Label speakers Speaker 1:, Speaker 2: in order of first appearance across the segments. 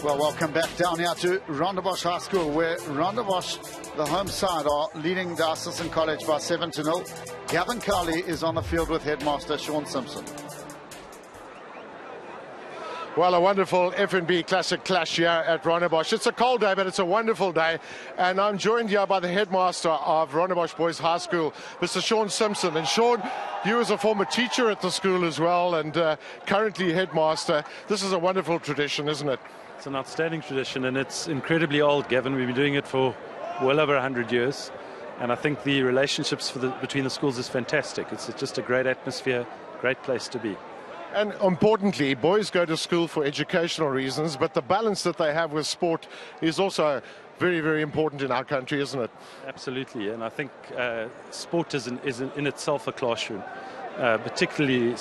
Speaker 1: Well, welcome back down here to Rondebosch High School, where Rondebosch, the home side, are leading Diocesan College by 7-0. Gavin Cowley is on the field with headmaster Sean Simpson.
Speaker 2: Well, a wonderful FNB Classic clash here at Rondebosch. It's a cold day, but it's a wonderful day. And I'm joined here by the headmaster of Rondebosch Boys High School, Mr. Sean Simpson. And Sean, you as a former teacher at the school as well, and currently headmaster. This is a wonderful tradition, isn't it?
Speaker 3: It's an outstanding tradition, and it's incredibly old, Gavin. We've been doing it for well over 100 years. And I think the relationships between the schools is fantastic. It's just a great atmosphere, great place to be.
Speaker 2: And importantly, boys go to school for educational reasons, but the balance that they have with sport is also very, very important in our country, isn't it?
Speaker 3: Absolutely, and I think sport is in itself a classroom, particularly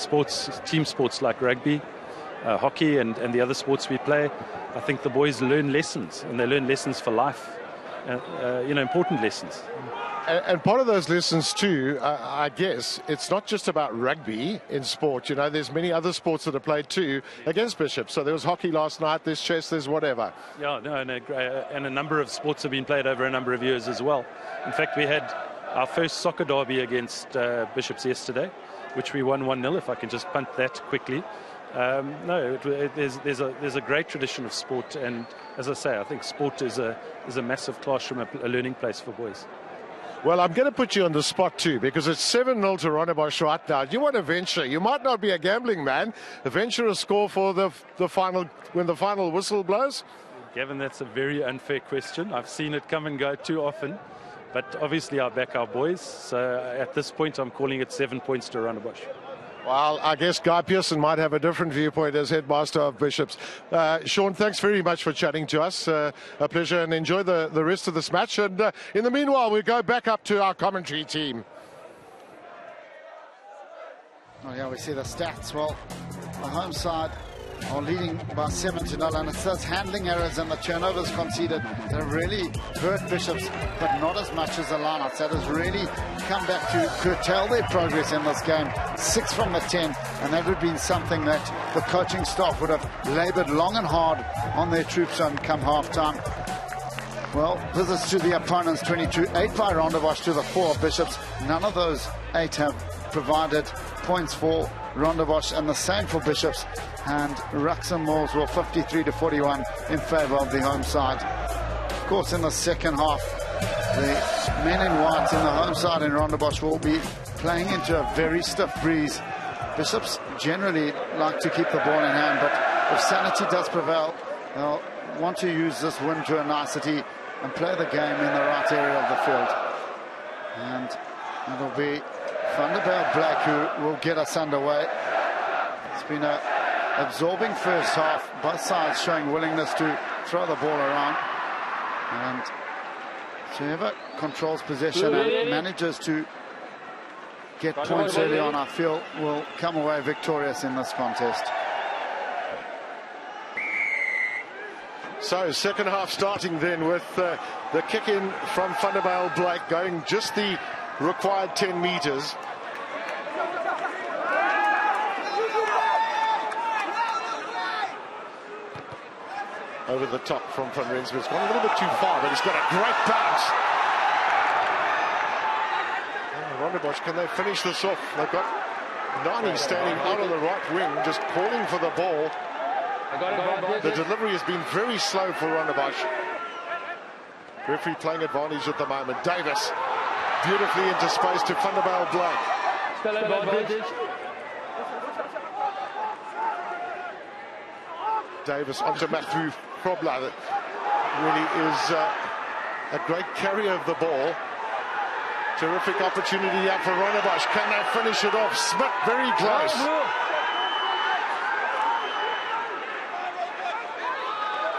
Speaker 3: team sports like rugby, hockey, and the other sports we play. I think the boys learn lessons, and they learn lessons for life, important lessons.
Speaker 2: And part of those lessons too, I guess, it's not just about rugby in sport. You know, there's many other sports that are played too against Bishop. So there was hockey last night, there's chess, there's whatever.
Speaker 3: Yeah, no, and a number of sports have been played over a number of years as well. In fact, we had our first soccer derby against Bishops yesterday, which we won 1-0, if I can just punt that quickly. There's a great tradition of sport, and as I say, I think sport is a massive classroom, a learning place for boys.
Speaker 2: Well, I'm going to put you on the spot too, because it's 7-0 to Rondebosch right now. You want to venture. You might not be a gambling man. Venture a score for the final when the final whistle blows?
Speaker 3: Gavin, that's a very unfair question. I've seen it come and go too often. But obviously I back our boys. So at this point, I'm calling it 7 points to Rondebosch.
Speaker 2: Well, I guess Guy Pearson might have a different viewpoint as headmaster of Bishops. Sean, thanks very much for chatting to us. A pleasure, and enjoy the rest of this match. And in the meanwhile, we go back up to our commentary team.
Speaker 1: Oh, yeah, we see the stats. Well, the home side are leading by 7-0, and it's those handling errors and the turnovers conceded that have really hurt Bishops, but not as much as the lineouts. That has really come back to curtail their progress in this game. 6 from the 10, and that would have been something that the coaching staff would have laboured long and hard on their troops on come half-time. Well, visits to the opponents, 22-8 by Rondebosch to the 4 of Bishops. None of those 8 have provided points for Rondebosch, and the same for Bishops. And Wroxham Moors were 53-41 in favour of the home side. Of course, in the second half, the men in white in the home side in Rondebosch will be playing into a very stiff breeze. Bishops generally like to keep the ball in hand, but if sanity does prevail, they'll want to use this win to a nicety and play the game in the right area of the field. And it'll be Rondebosch Black who will get us underway. It's been an absorbing first half, both sides showing willingness to throw the ball around, and whoever controls possession and manages to get points early on, I feel, will come away victorious in this contest.
Speaker 2: So second half starting then with the kick in from Rondebosch Black, going just the required 10 meters. Over the top from Van Rensburg. It's gone a little bit too far, but he's got a great bounce. Rondebosch, can they finish this off? They've got Nani standing out on the right wing, just calling for the ball. The delivery has been very slow for Rondebosch. Referee playing advantage at the moment. Davis, beautifully into space to Rondebosch Black.
Speaker 4: Still advantage.
Speaker 2: Davis onto Matthew Krobler. That really is a great carrier of the ball. Terrific opportunity here for Rondebosch. Can they finish it off? Smith very close.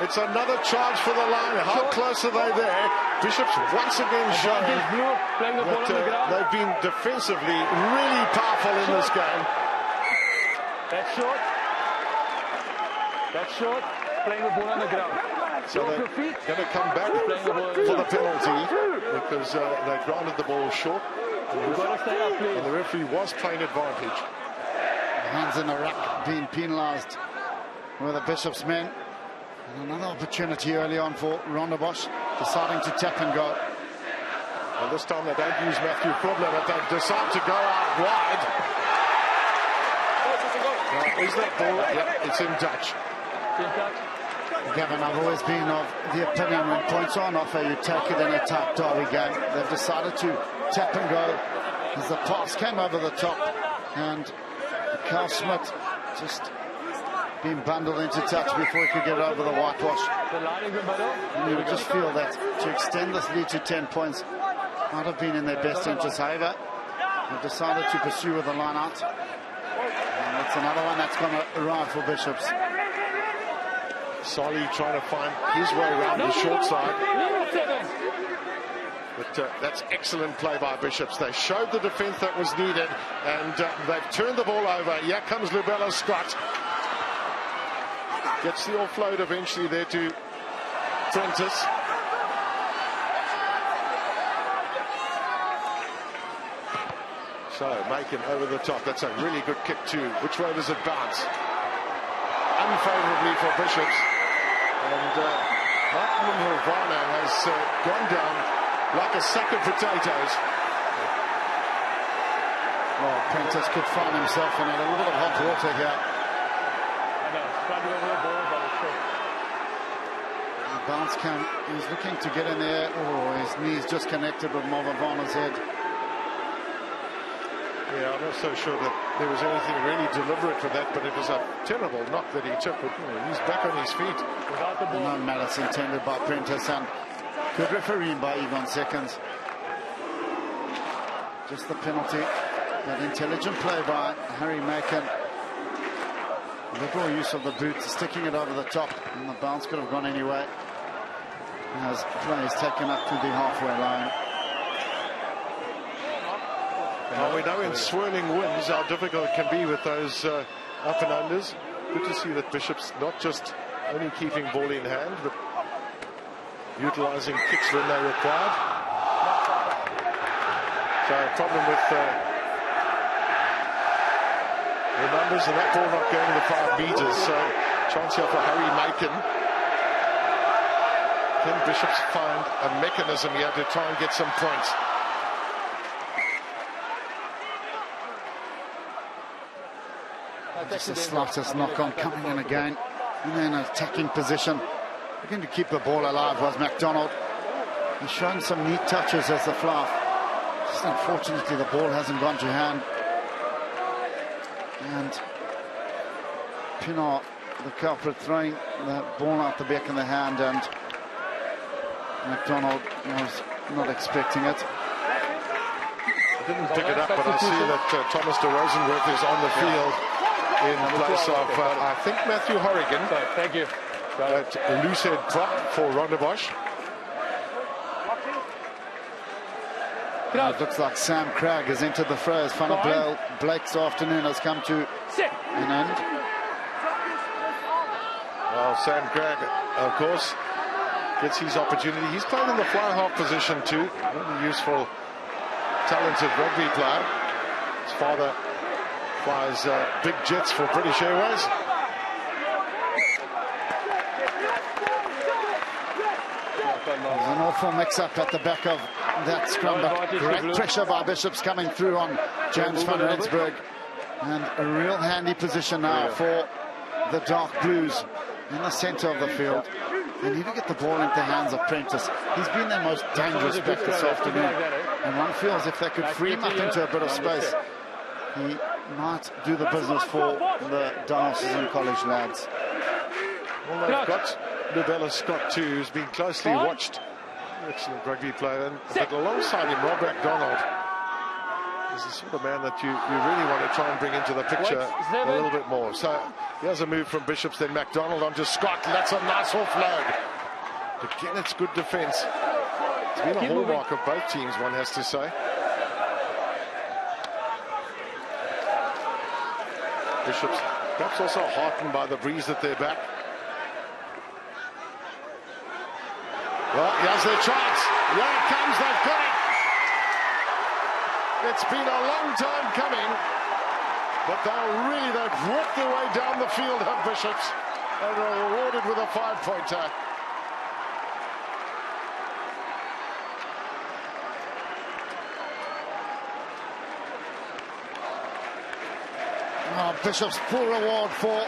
Speaker 2: It's another charge for the line. How close are they there? Bishops once again showing that they've been defensively really powerful in this game.
Speaker 4: That's short. That's short. Playing the ball on the ground.
Speaker 2: So they're going to come back for the penalty because they grounded the ball short. And the referee was playing advantage.
Speaker 1: Hands in the ruck being penalised with the Bishops men. And another opportunity early on for Rondebosch, deciding to tap and go.
Speaker 2: Well, this time they don't use Matthew Problem, but they decide to go out wide. Well, is that ball? Yep, it's in touch.
Speaker 1: Gavin, I've always been of the opinion when points are on offer, you take it in a tight derby game. They've decided to tap and go as the pass came over the top, and Carl Smith just being bundled into touch before he could get over the whitewash. And you would just feel that to extend this lead to 10 points might have been in their best interest. However, they've decided to pursue with the line out. And that's another one that's going to arrive for Bishops.
Speaker 2: Solly trying to find his way around the short side. But that's excellent play by Bishops. They showed the defence that was needed, and they've turned the ball over. Here comes Lubella Scott. Gets the offload eventually there to Prentice. So, Macon over the top. That's a really good kick too. Which way does it bounce? Unfavourably for Bishops. And Martin Havana has gone down like a sack of potatoes.
Speaker 1: Oh, Prentice could find himself in a little bit of hot water here. The bounce came, he's looking to get in there. Oh, his knees just connected with Mavavana's head.
Speaker 2: Yeah, I'm not so sure that there was anything really deliberate for that, but it was a terrible knock that he took. But he's back on his feet.
Speaker 1: No malice intended by Prentice, and good refereeing by Egon Seconds. Just the penalty. That intelligent play by Harry Macon. Liberal use of the boot, sticking it over the top, and the bounce could have gone anyway. As play is taken up to the halfway line.
Speaker 2: Well, we know in swirling winds how difficult it can be with those up and unders. Good to see that Bishop's not just only keeping ball in hand, but utilising kicks when they're required. So a problem with the numbers, and that ball not going the 5 metres. So chance here for Harry Macon. Can Bishops find a mechanism here to try and get some points?
Speaker 1: Just the slightest knock-on coming in again. And then an attacking position. Looking to keep the ball alive was McDonald. He's shown some neat touches as the fluff. Just unfortunately the ball hasn't gone to hand. And Pinar, the culprit, throwing the ball out the back of the hand, and McDonald was not expecting it.
Speaker 2: I didn't pick it up, but I see that Thomas de Rosenwerth is on the field in place of, I think, Matthew Horrigan.
Speaker 4: Thank you.
Speaker 2: That loose head prop for Rondebosch.
Speaker 1: It looks like Sam Cragg has entered the fray as Van Blake's afternoon has come to an end.
Speaker 2: Well, Sam Cragg, of course, gets his opportunity. He's playing in the fly half position too. Very useful, talented rugby player. His father flies big jets for British Airways.
Speaker 1: There's an awful mix-up at the back of that scrum, but great pressure by Bishops coming through on James van Rensburg. And a real handy position now for the Dark Blues in the centre of the field. They need to get the ball into the hands of Prentice. He's been their most dangerous back this afternoon. And one feels if they could free him up into a bit of space, he might do the business for the Diocesan College lads.
Speaker 2: Well, they've got Lubella Scott too, who's been closely watched. Excellent rugby player. But alongside him, Rob McDonald is the sort of man that you really want to try and bring into the picture a little bit more. So here's a move from Bishops, then McDonald onto Scott. That's a nice offload. Again, it's good defence. It's been a hallmark of both teams, one has to say. Bishops perhaps also heartened by the breeze at their back. Well, here's their chance. Here it comes, they've got it. It's been a long time coming, but they've worked their way down the field, have Bishops. and are rewarded with a 5-pointer.
Speaker 1: Bishop's full reward for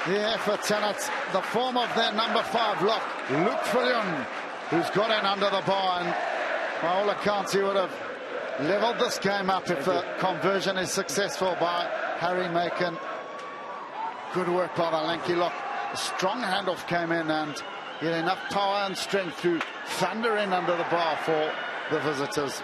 Speaker 1: the efforts, and it's the form of their number 5 lock, Luke Fillion, who's got in under the bar, and by all accounts he would have levelled this game up if the conversion is successful by Harry Macon. Good work by the lanky lock. A strong handoff came in, and he had enough power and strength to thunder in under the bar for the visitors.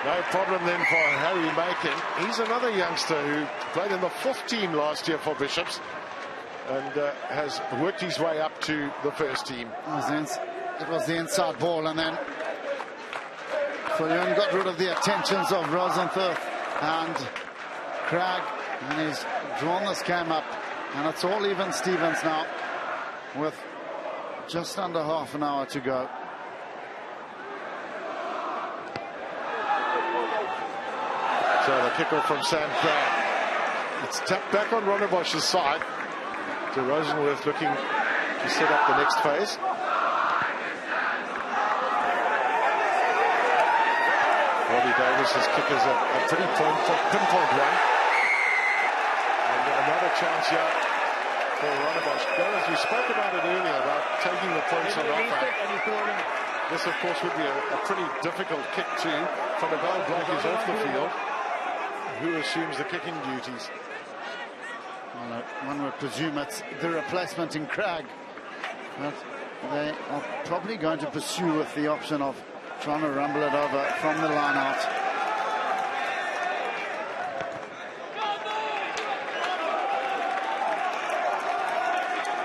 Speaker 2: No problem then for Harry Macon. He's another youngster who played in the 4th team last year for Bishops and has worked his way up to the 1st team.
Speaker 1: It was the inside ball, and then Fillion got rid of the attentions of Rosenthal and Cragg, and he's drawn this game up, and it's all even Stevens now with just under half an hour to go.
Speaker 2: So the kickoff from Sam Cragg. It's tapped back on Rondebosch's side to Rosenworth, looking to set up the next phase. Robbie Davis's kick is a pretty pinpoint one. And another chance here for Rondebosch. As we spoke about it earlier, about taking the points on offer. This, of course, would be a pretty difficult kick too. Van der Bell block is off the field. Who assumes the kicking duties?
Speaker 1: Well, one would presume it's the replacement in Cragg, but they are probably going to pursue with the option of trying to rumble it over from the line out.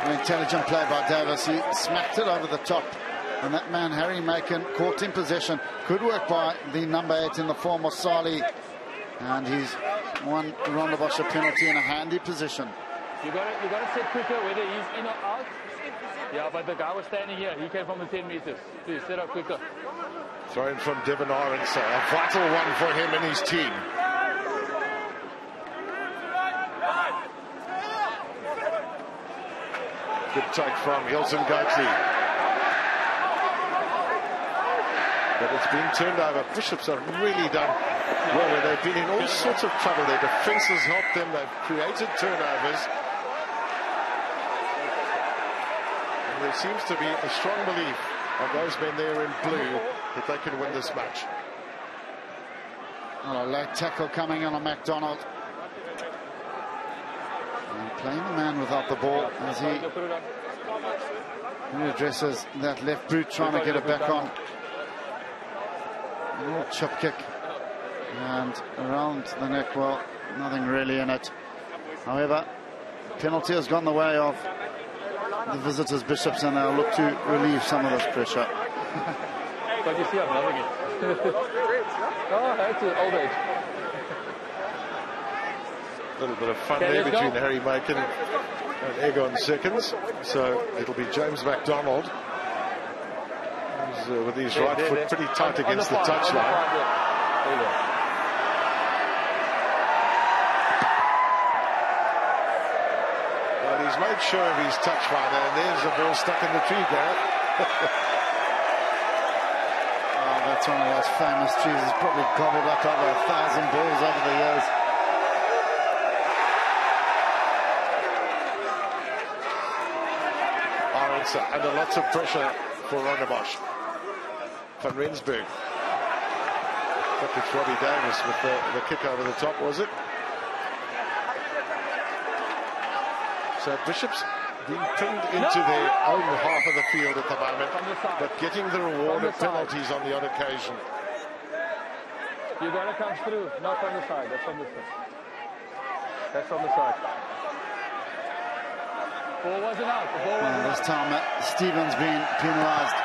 Speaker 1: An intelligent play by Davis. He smacked it over the top, and that man Harry Macon caught in possession. Good work by the number 8 in the form of Sali. And he's won Rondebosch a penalty in a handy position.
Speaker 4: You got to set quicker, whether he's in or out. Yeah, but the guy was standing here. He came from the 10 meters. Please set up quicker.
Speaker 2: Thrown from Devon Aronson, a vital one for him and his team. Good take from Hilton Goatley. But it's been turned over. Bishops have really done well, and they've been in all sorts of trouble. Their defence has helped them. They've created turnovers. And there seems to be a strong belief of those men there in blue that they can win this match.
Speaker 1: Oh, a late tackle coming on MacDonald. And playing the man without the ball as he addresses that left boot, trying to get it back on. A little chop kick. And around the neck, well, nothing really in it. However, penalty has gone the way of the visitors, Bishops, and they'll look to relieve some of this pressure.
Speaker 4: But you see, I'm loving it. Oh, that's an old age.
Speaker 2: A little bit of fun there between Harry Macon and Egon Seconds. So it'll be James MacDonald, who's with his right foot pretty tight against the touchline.
Speaker 4: There you go.
Speaker 2: Well, he's made sure of his touch finder, and there's a ball stuck in the tree, Gareth.
Speaker 1: Oh, that's one of those famous trees. He's probably gobbled up over 1,000 balls over the years.
Speaker 2: Aronson under lots of pressure for Rondebosch. Van Rensburg. But it's Robbie Davis with the kick over the top, was it? So Bishops being pinned into their own half of the field at the moment, but getting the reward of penalties on the odd occasion.
Speaker 4: You got to come through, not from the side. That's from the side. That's from the side. Ball wasn't out. The ball wasn't
Speaker 1: This time Stevens being penalised.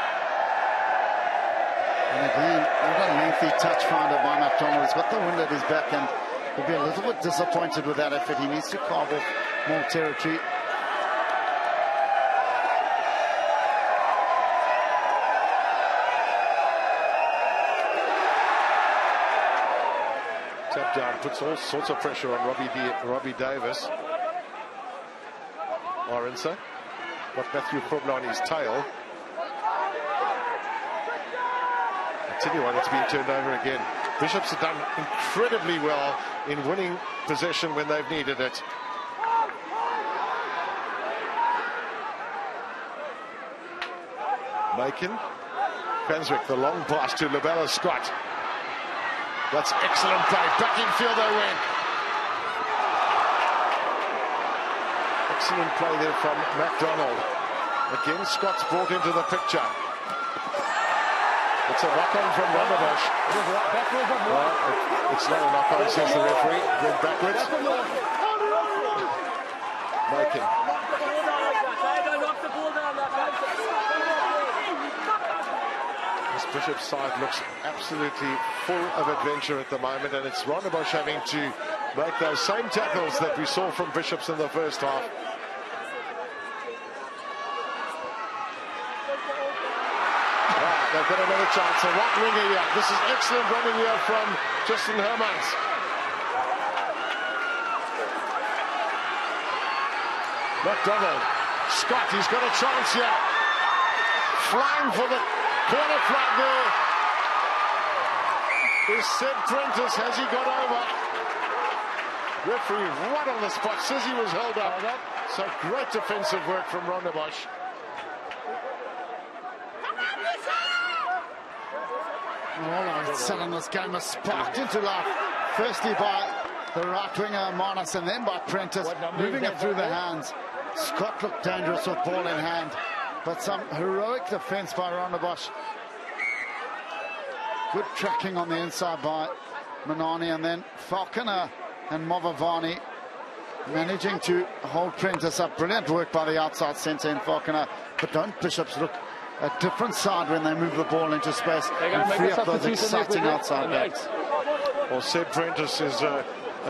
Speaker 1: And again, what a lengthy touch finder by MacDonald. He's got the wind at his back, and he'll be a little bit disappointed with that effort. He needs to carve off more territory.
Speaker 2: Tap down puts all sorts of pressure on Robbie Davis. Aronsa. Got Matthew Probla on his tail. I tell you what, it's been turned over again. Bishops have done incredibly well in winning possession when they've needed it. Macon. Cranswick, the long pass to Lubella Scott. That's excellent play. Back in field they went. Excellent play there from MacDonald. Again, Scott's brought into the picture. It's a knock-on from Rondebosch. It's not a knock-on, says the referee. Went backwards. Macon. This Bishop's side looks absolutely full of adventure at the moment, and it's Rondebosch having to make those same tackles that we saw from Bishops in the first half. They've got another chance. A right winger here. This is excellent running here from Justin Hermans. MacDonald. Scott, he's got a chance here. Flying for the corner flag there. Is Seb Prentice. Has he got over? Referee right on the spot. Says he was held up. So great defensive work from Rondebosch.
Speaker 1: All sudden this game was sparked into life. Firstly by the right winger Marnus, and then by Prentice, moving it through the hands. Scott looked dangerous with ball in hand, but some heroic defence by Rondebosch. Good tracking on the inside by Manani, and then Falconer and Movavani managing to hold Prentice up. Brilliant work by the outside centre in Falconer, but don't Bishops look a different side when they move the ball into space and free up those exciting outside backs.
Speaker 2: Well, Seb Prentice is a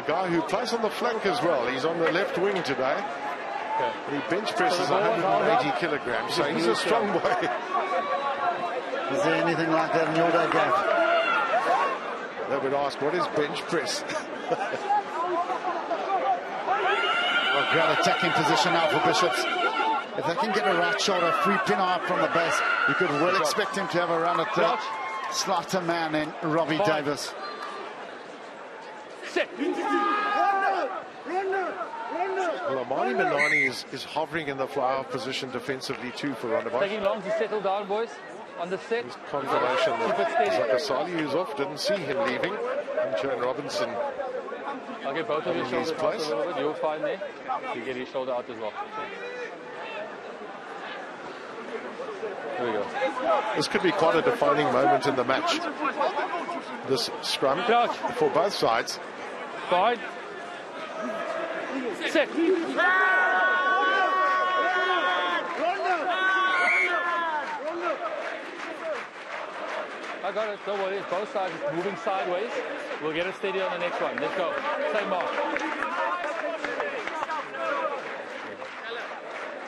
Speaker 2: guy who plays on the flank as well. He's on the left wing today. He bench presses 180 kilograms, so he's a strong boy.
Speaker 1: Is there anything like that in your day, Gav?
Speaker 2: They would ask, what is bench press?
Speaker 1: Well, great attacking position now for Bishops. If they can get a right shoulder, free pin out from the base, you could well expect him to have a run at the slighter man in Robbie Davis.
Speaker 2: Well, Amani Manani is hovering in the fly-off position defensively too for Rondebosch.
Speaker 4: Taking long to settle down, boys. On the set.
Speaker 2: Confirmation that Zakasali, who's off, didn't see him leaving. And Joan Robinson.
Speaker 4: I'll get both of your shoulders out a little bit. You'll find there. You get his shoulder out as well. Here we go.
Speaker 2: This could be quite a defining moment in the match. This scrum for both sides.
Speaker 4: Fine. Set. I got it. Don't worry. Both sides moving sideways. We'll get it steady on the next one. Let's go. Same mark.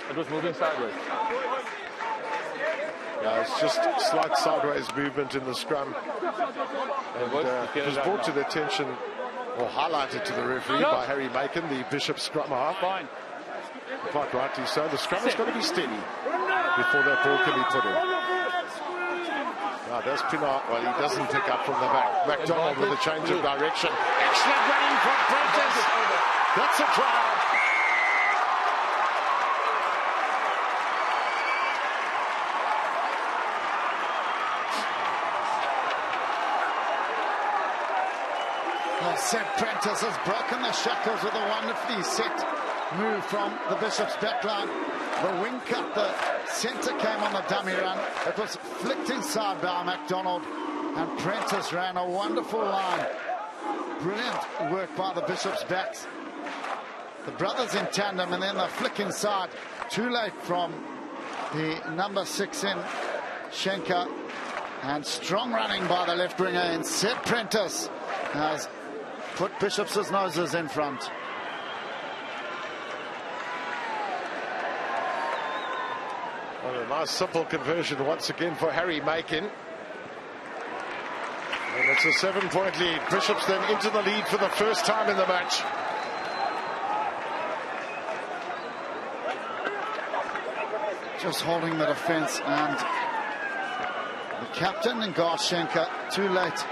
Speaker 4: It was moving sideways.
Speaker 2: Yeah, it's just slight sideways movement in the scrum. And it was brought to the attention, or highlighted to the referee by Harry Macon, the Bishop scrum half.
Speaker 4: Fine.
Speaker 2: Quite rightly so. The scrum has got to be steady before that ball can be put in. Now there's Pinar. Well, he doesn't pick up from the back. MacDonald with a change of direction. Excellent running from Prentice. That's a try.
Speaker 1: Well, Seb Prentice has broken the shackles with a wonderfully set move from the Bishop's backline. The wing cut, the centre came on the dummy run. It was flicked inside by MacDonald, and Prentice ran a wonderful line. Brilliant work by the Bishop's backs. The brothers in tandem, and then the flick inside. Too late from the number 6 in Schenker. And strong running by the left winger in Seb Prentice has put Bishop's noses in front.
Speaker 2: Well, a nice simple conversion once again for Harry Macon. And it's a 7-point lead. Bishops then into the lead for the first time in the match.
Speaker 1: just holding the defense, and the captain and Garshenka too late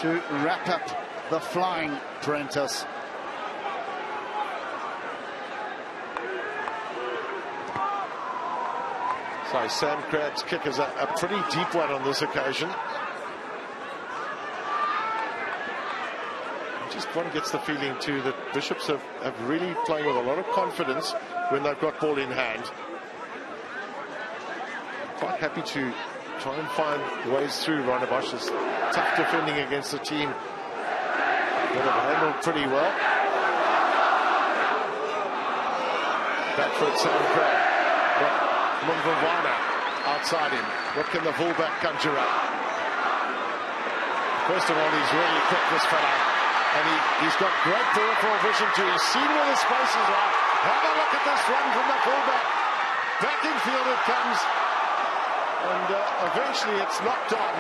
Speaker 1: to wrap up the flying Prentice.
Speaker 2: So Sam Craig's kick is a pretty deep one on this occasion. Just one gets the feeling too that Bishops have really playing with a lot of confidence when they've got ball in hand. Quite happy to try and find ways through Rondebosch. It's tough defending against a team that have handled pretty well. Back foot Sam Craig. Mumvavana outside him. What can the fullback conjure up? First of all, he's really quick, this fella. And he's got great peripheral vision too. He's seen where the spaces are. Have a look at this run from the fullback. Back in field it comes. And eventually it's knocked on.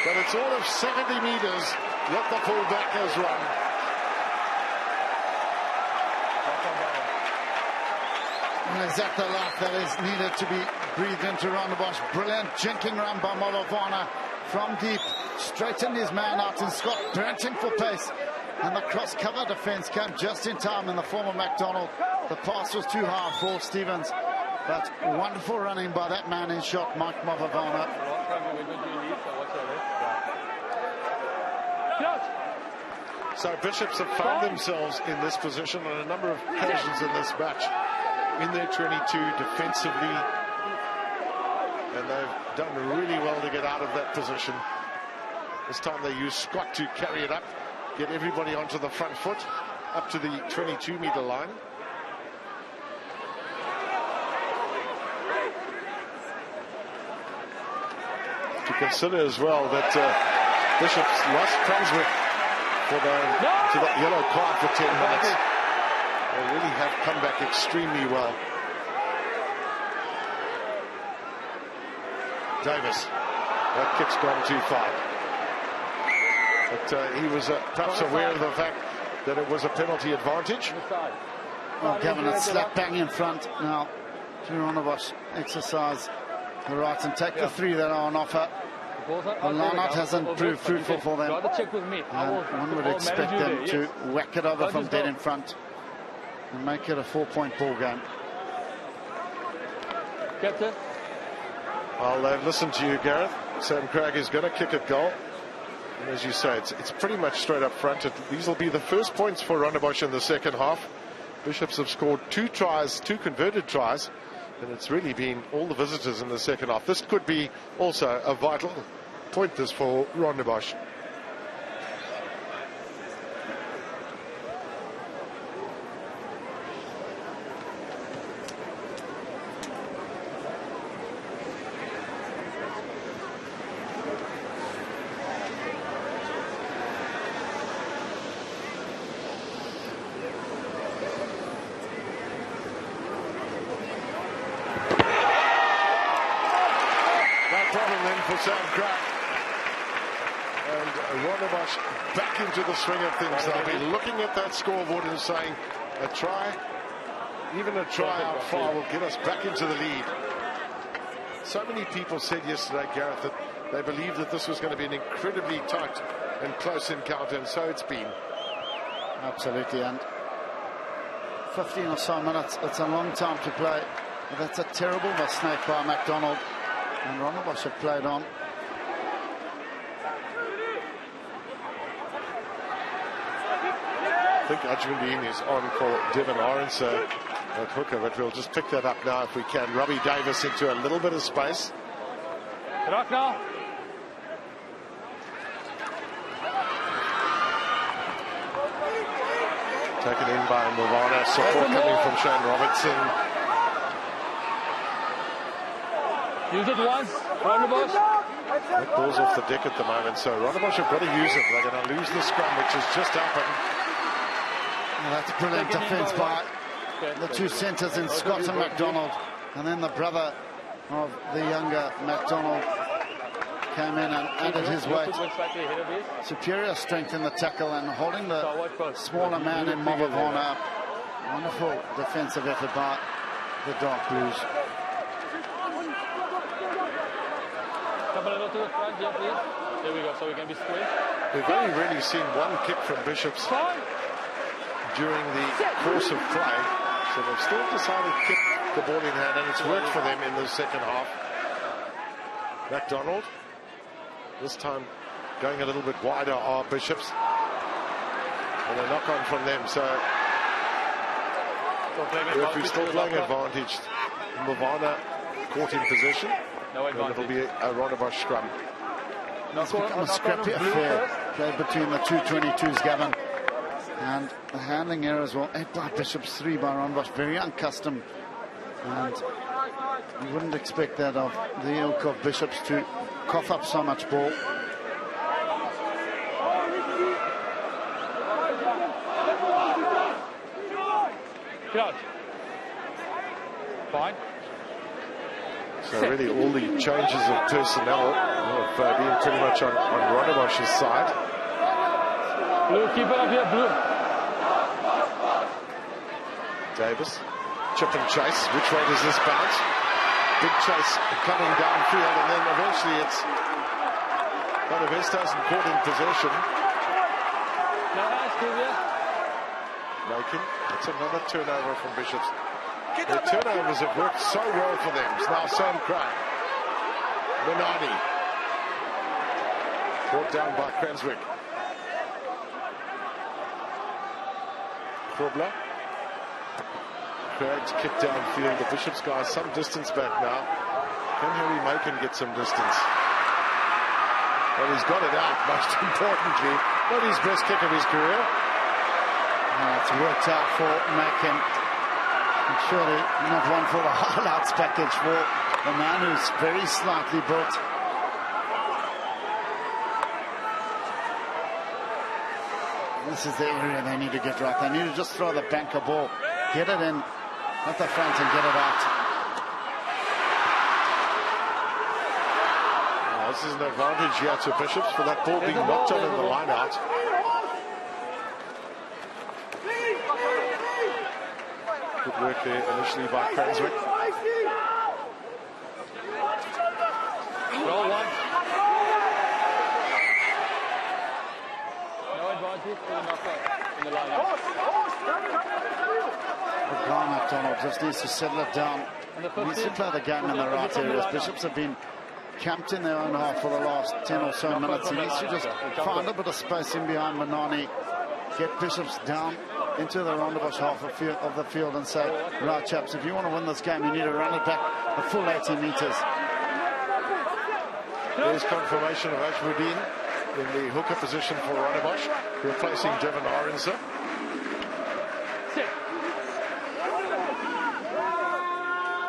Speaker 2: But it's all of 70 meters that the fullback has run.
Speaker 1: And is that the life that is needed to be breathed into Rondebosch? Brilliant jinking run by Molovana from deep. Straightened his man out, and Scott sprinting for pace. And the cross-cover defense came just in time in the form of McDonald. The pass was too high for Stevens. But wonderful running by that man in shot, Mike Molovana.
Speaker 2: So Bishops have found themselves in this position on a number of occasions in this match. In their 22 defensively, and they've done really well to get out of that position. This time they use Scott to carry it up, get everybody onto the front foot, up to the 22-meter line. To consider as well that Bishops lost Crunswick to that yellow card for 10 minutes. They really have come back extremely well. Davis, that kick's gone too far. But he was perhaps aware of the fact that it was a penalty advantage.
Speaker 1: Well, Gavin, it's slap bang in front now to Rondebosch. Exercise the right and take the three that are on offer. The line-out hasn't proved fruitful for them. And one would expect them to whack it over from dead in front and make it a 4-point ball game.
Speaker 4: Captain.
Speaker 2: Well, they've listened to you, Gareth. Sam Craig is going to kick at goal. And as you say, it's pretty much straight up front. These will be the first points for Rondebosch in the second half. Bishops have scored 2 tries, 2 converted tries. And it's really been all the visitors in the second half. This could be also a vital point this for Rondebosch. For Sam Craig. And Rondebosch back into the swing of things. They'll be looking at that scoreboard and saying a try, even a try out far will get us back into the lead. So many people said yesterday, Gareth, that they believed that this was going to be an incredibly tight and close encounter, and so it's been.
Speaker 1: Absolutely, and 15 or so minutes, it's a long time to play. That's a terrible mistake by McDonald. And Rondebosch have played on.
Speaker 2: I think Ajmundine is on for Devon Orange at hooker, but we'll just pick that up now if we can. Robbie Davis into a little bit of space.
Speaker 4: Rock now.
Speaker 2: Taken in by Mavana. Support coming from Shane Robertson.
Speaker 4: Use it once, Rondebosch.
Speaker 2: That ball's off the deck at the moment, so Rondebosch have got to use it. They're going to lose the scrum, which has just happened.
Speaker 1: Well, that's brilliant defence by the 2 centres in Scott and McDonald. And then the brother of the younger McDonald came in and added his weight. Superior strength in the tackle and holding the smaller man in Molovana up. Wonderful defensive effort by the Dark Blues.
Speaker 4: Come a little to the front here, please. There we go, so we can be square.
Speaker 2: We've only really seen one kick from Bishops during the course of play, so they've still decided to keep the ball in hand, and it's worked for them in the second half. McDonald, this time going a little bit wider are Bishops, and a knock on from them, so we're still playing advantaged. Mavana caught in possession, and it'll be a Rondebosch scrum.
Speaker 1: It's become a scrappy affair played between the two 22s, Gavin. And the handling errors were 8 by Bishops, 3 by Rondebosch. Very unaccustomed. And you wouldn't expect that of the ilk of Bishops to cough up so much ball.
Speaker 4: Crouch. Fine.
Speaker 2: So really all the changes of personnel have been pretty much on Rondebosch's side.
Speaker 4: Blue, keep it up here, Blue.
Speaker 2: Davis, chip and chase. Which way does this bounce? Big chase coming downfield, and then eventually it's Bonavesta's caught in possession. Making. That's another turnover from Bishops. The turnovers have worked so well for them. It's now Sam Craig. Benani. Brought down by Cranswick. Krobler. Craig's kicked downfield. The Bishops guy some distance back now. Can Harry Macon get some distance? Well, he's got it out, most importantly. Not his best kick of his career.
Speaker 1: It's worked out for Macon. And surely not one for the highlights package for the man who's very slightly built. This is the area they need to get right. They need to just throw the banker ball, get it in at the front and get it out.
Speaker 2: Well, this is an advantage here to Bishops for that ball being knocked on in the line out. Good work there initially by Cranswick.
Speaker 4: Roll one. No advantage for the knockout in the line.
Speaker 1: Grant McDonald just needs to settle it down. He needs to play the game in the right areas. Bishops have been camped in their own half for the last 10 or so minutes. He needs to just find a bit of space in behind Manani, get Bishops down into the Rondebosch half of the field and say, right chaps, if you want to win this game, you need to run it back the full 80 metres.
Speaker 2: There's confirmation of Ashwoodin in the hooker position for Rondebosch, replacing Devon Aronsa.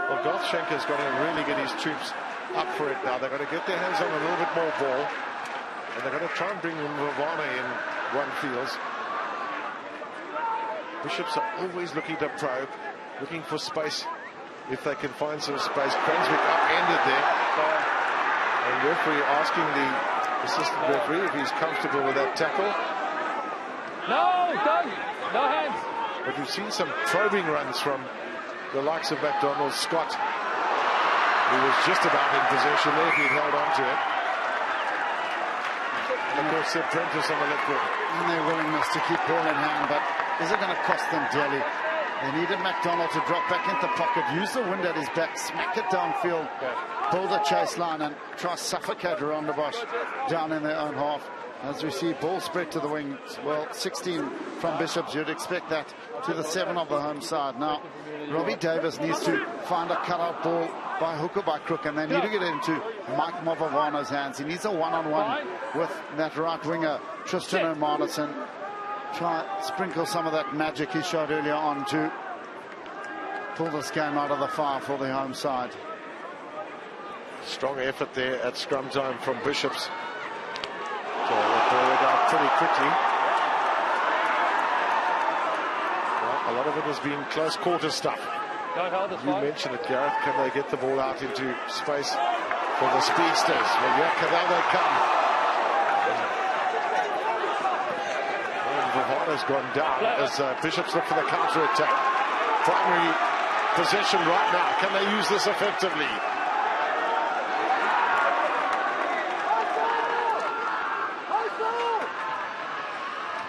Speaker 2: Well, Gothshenker's got to really get his troops up for it now. They've got to get their hands on a little bit more ball, and they've got to try and bring Ravana in one fields. Bishops are always looking to probe, looking for space if they can find some space. Cranswick upended there. And referee asking the assistant referee if he's comfortable with that tackle.
Speaker 4: No, done. No hands.
Speaker 2: But we've seen some probing runs from the likes of McDonald. Scott, who was just about in possession there if he'd held on to it. And of course, Seb Prentice on the left wing.
Speaker 1: And their willingness to keep ball in hand, but is it going to cost them dearly? They needed McDonald to drop back into pocket, use the wind at his back, smack it downfield, build a chase line and try suffocate Rondebosch down in their own half. As we see ball spread to the wings, well, 16 from Bishops, you'd expect that to the 7 of the home side. Now, Robbie Davis needs to find a cutout ball by hook or by crook, and they need to get it into Mike Movavano's hands. He needs a one-on-one with that right winger, Tristan O'Marnison. Try sprinkle some of that magic he showed earlier on to pull this game out of the fire for the home side.
Speaker 2: Strong effort there at scrum time from Bishops. So that ball went out pretty quickly. Well, a lot of it has been close quarter stuff. You mentioned it, Gareth. Can they get the ball out into space for the speedsters? Well, yeah, there they come. Vavana's gone down as Bishops look for the counter-attack. Primary possession right now. Can they use this effectively?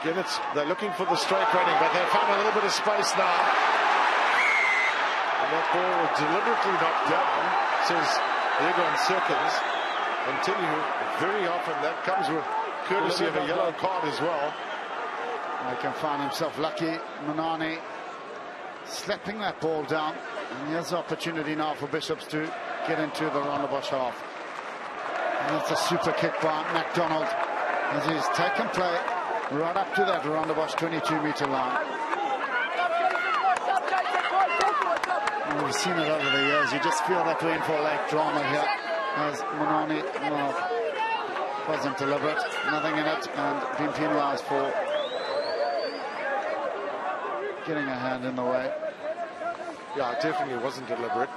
Speaker 2: Again, they're looking for the straight running, but they've found a little bit of space now. And that ball was deliberately knocked down, says Egon Cirkins. And tell you, very often that comes with courtesy of a yellow card as well.
Speaker 1: He can find himself lucky. Manani slapping that ball down. And here's the opportunity now for Bishops to get into the Rondebosch half. And that's a super kick by McDonald as he's taken play right up to that Rondebosch 22-meter line. And we've seen it over the years. You just feel that we're in for late drama here. As Manani, well, wasn't deliberate, nothing in it, and being penalised for getting a hand in the way.
Speaker 2: Yeah, it definitely wasn't deliberate.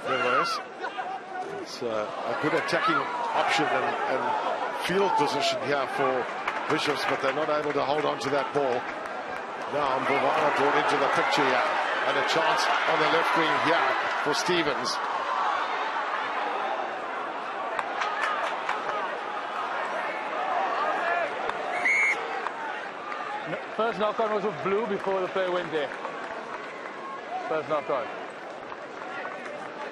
Speaker 2: Nevertheless, it's a good attacking option and field position here for Bishops, but they're not able to hold on to that ball. Now Mbuvana brought into the picture here, and a chance on the left wing here for Stevens.
Speaker 4: First knock-on was with blue before the player went there. First knock-on.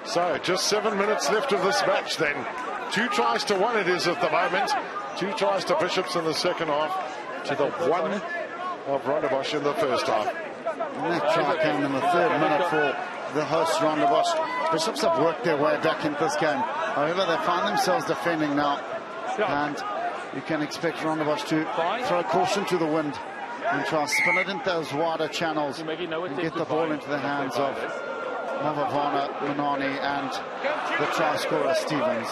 Speaker 2: So just 7 minutes left of this match then. 2 tries to 1 it is at the moment. 2 tries to Bishops in the second half to the 1 of Rondebosch in the first half.
Speaker 1: And that try came in the 3rd minute for the host Rondebosch. Bishops have worked their way back into this game. However, they find themselves defending now. And you can expect Rondebosch to throw caution to the wind and try to spin it into those wider channels and get the ball into the hands of Mbuvana, Manani and the try scorer Stevens.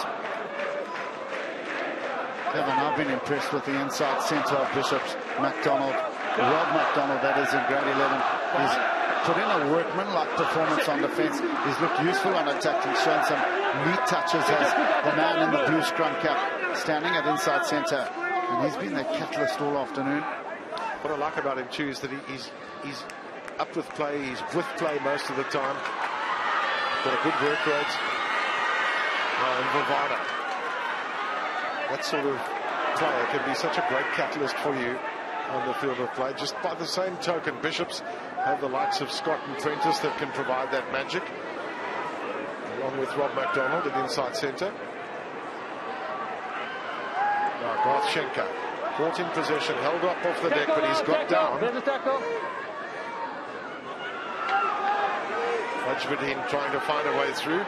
Speaker 1: Kevin, I've been impressed with the inside centre of Bishops, McDonald. Rob McDonald, that is in grade 11. He's put in a workman-like performance on defence. He's looked useful on attack and shown some neat touches as the man in the blue scrum cap standing at inside centre. And he's been the catalyst all afternoon.
Speaker 2: What I like about him too is that he's up with play, he's with play most of the time. Got a good work rate. And Mbuvana. That sort of player can be such a great catalyst for you on the field of play. Just by the same token, Bishops have the likes of Scott and Prentice that can provide that magic, along with Rob McDonald at inside centre. Now Garth Schenker caught in possession, held up off the deck, but he's got down. Majbudin trying to find a way through.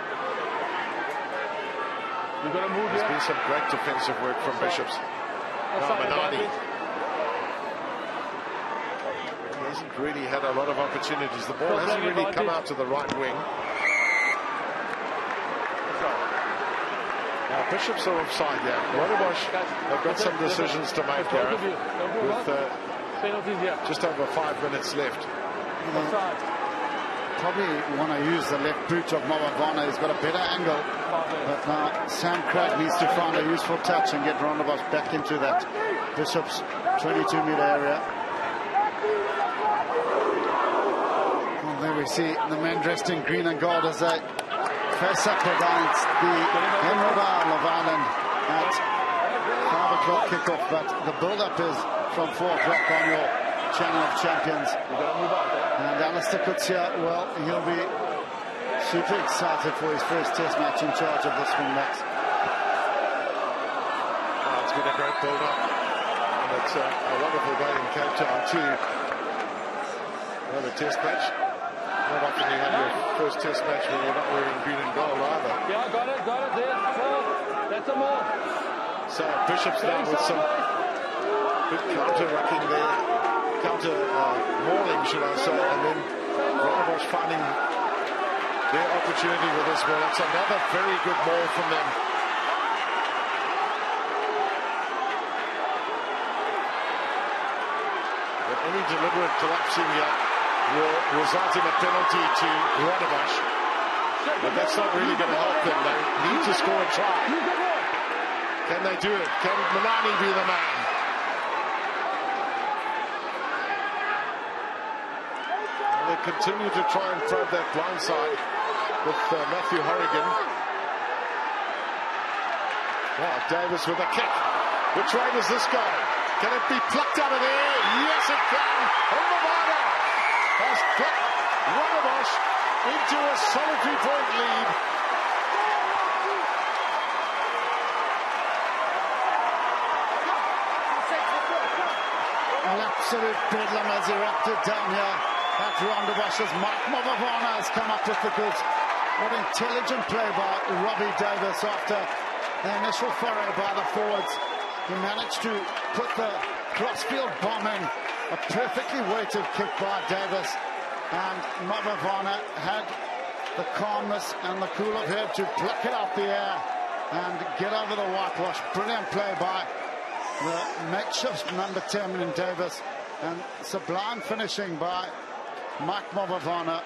Speaker 2: There's been some great defensive work from Bishops. Now Manani. He hasn't really had a lot of opportunities. The ball hasn't really come out to the right wing. Now Bishops are offside here. Rondebosch have got some decisions to make here with just over 5 minutes left.
Speaker 1: Probably want to use the left boot of Mbuvana. He's got a better angle. But now Sam Craig needs to find a useful touch and get Rondebosch back into that Bishops 22-meter area. Well, there we see the men dressed in green and gold as they face up against the Henry of Ireland at 5 o'clock kickoff. But the build-up is from 4 o'clock on your Channel of Champions. And Alistair Kutsia, well, he'll be super excited for his first test match in charge of the Springboks.
Speaker 2: It's been a great build-up, and it's a wonderful day in Cape Town too. Another test match. Not often you have your first test match when you're not wearing green and gold either.
Speaker 4: Yeah, got it there. That's a more.
Speaker 2: So Bishops now with some good counter-rucking there. Counter-mauling, should I say, and then Rondebosch finding their opportunity with this ball. It's another very good ball from them. But any deliberate collapsing here will result in a penalty to Rondebosch. But that's not really going to help them. They need to score a try. Can they do it? Can Manani be the man? They continue to try and probe that blind side with Matthew Horrigan. Wow, Davis with a kick. Which way does this go? Can it be plucked out of there? Yes, it can. Rondebosch has put Rondebosch into a solitary point lead.
Speaker 1: An absolute bedlam has erupted down here at Rondebosch as Mike Mavavana has come up with the goods. What intelligent play by Robbie Davis after the initial foray by the forwards. He managed to put the crossfield bomb in. A perfectly weighted kick by Davis. And Mavavana had the calmness and the cool of head to pluck it out the air and get over the whitewash. Brilliant play by the makeshift number 10 in Davis, and sublime finishing by Mike Mavavana,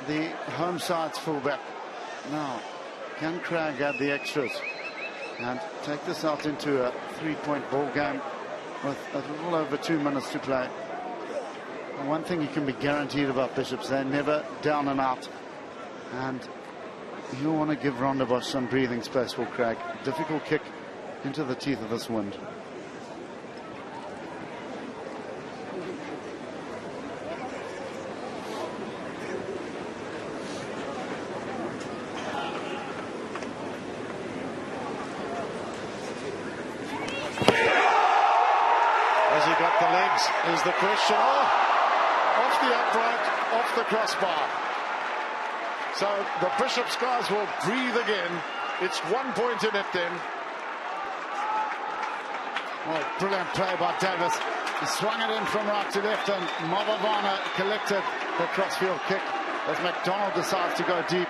Speaker 1: the home side's fullback. Now, can Craig add the extras and take this out into a 3-point ball game with a little over 2 minutes to play? And one thing you can be guaranteed about Bishops, they're never down and out, and you want to give Rondebosch some breathing space for Craig. Difficult kick into the teeth of this wind.
Speaker 2: Has he got the legs is the question. Oh, off the upright, off the crossbar. So the Bishops guys will breathe again. It's 1 point in it then.
Speaker 1: Oh, brilliant play by Davis. He swung it in from right to left, and Mavavana collected the crossfield kick as McDonald decides to go deep.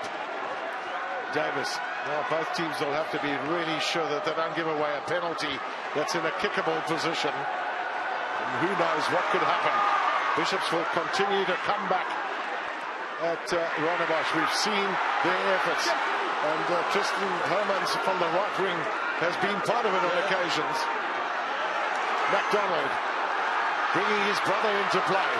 Speaker 2: Davis. Now both teams will have to be really sure that they don't give away a penalty that's in a kickable position. And who knows what could happen. Bishops will continue to come back at Rondebosch. We've seen their efforts. And Tristan Hermans from the right wing has been part of it on occasions. McDonald bringing his brother into play.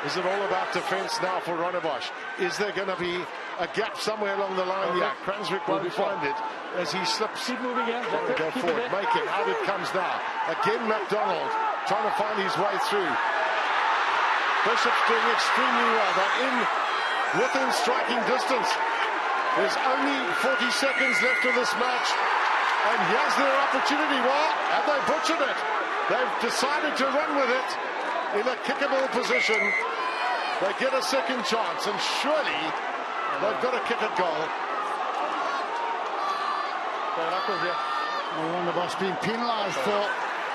Speaker 2: Is it all about defence now for Rondebosch? Is there going to be a gap somewhere along the line? Yeah, Cranswick won't find it as he slips.
Speaker 4: Keep moving in.
Speaker 2: Go forward, make it. Out it comes now. Again, McDonald trying to find his way through. Bishop's doing extremely well. They're in within striking distance. There's only 40 seconds left of this match. And here's their opportunity. Well, have they butchered it? They've decided to run with it in a kickable position. They get a second chance, and surely they've got to kick a goal.
Speaker 1: Rondebosch being penalised for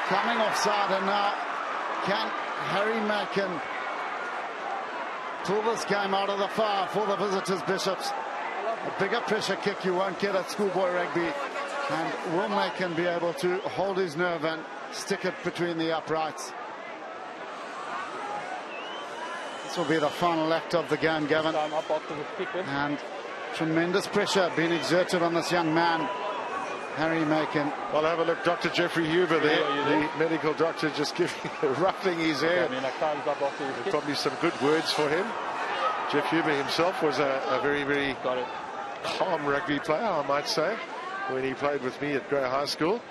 Speaker 1: coming offside, and now can Harry Macon pull this game out of the fire for the visitors, Bishops? A bigger pressure kick you won't get at schoolboy rugby, and will Macon be able to hold his nerve and stick it between the uprights? This will be the final act of the game, Gavin, and tremendous pressure being exerted on this young man, Harry Macon.
Speaker 2: Well, have a look, Dr. Jeffrey Huber there, the medical doctor, just ruffling his hair. Probably some good words for him. Jeff Huber himself was a very, very calm rugby player, I might say, when he played with me at Grey High School.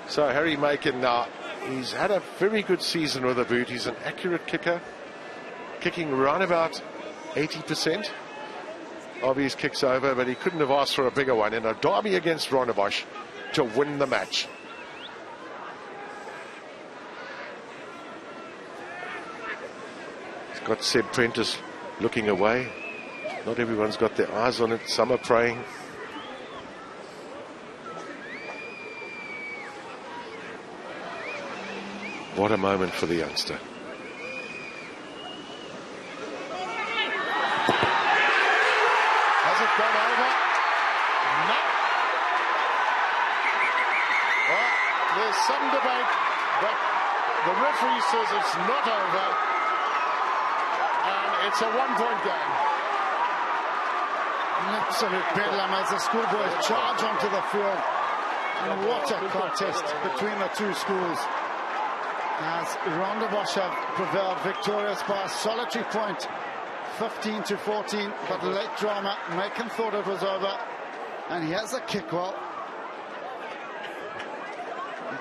Speaker 2: So Harry Macon now, he's had a very good season with a boot. He's an accurate kicker, kicking around about 80% of his kicks over, but he couldn't have asked for a bigger one in a derby against Rondebosch to win the match. He's got Seb Prentice looking away. Not everyone's got their eyes on it. Some are praying. What a moment for the youngster. Has it gone over? No. Well, there's some debate, but the referee says it's not over, and it's a 1-point game.
Speaker 1: An absolute bedlam as the schoolboys charge onto the field. And what a contest between the two schools, as Rondebosch have prevailed victorious by a solitary point, 15-14, but late drama. Macon thought it was over, and he has a kick. Well,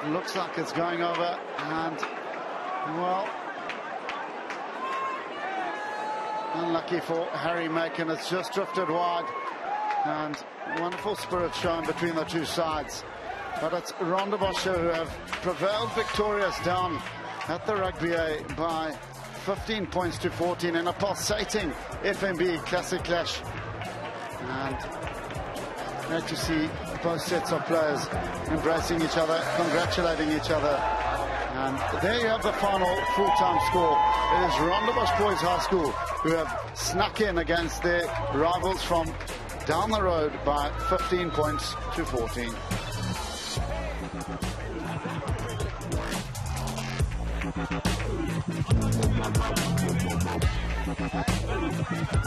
Speaker 1: it looks like it's going over, and well, unlucky for Harry Macon. It's just drifted wide, and wonderful spirit shown between the two sides. But it's Rondebosch who have prevailed victorious down at the Rugby A by 15 points to 14 in a pulsating FNB Classic Clash. And great to see both sets of players embracing each other, congratulating each other. And there you have the final full-time score. It is Rondebosch Boys High School who have snuck in against their rivals from down the road by 15 points to 14.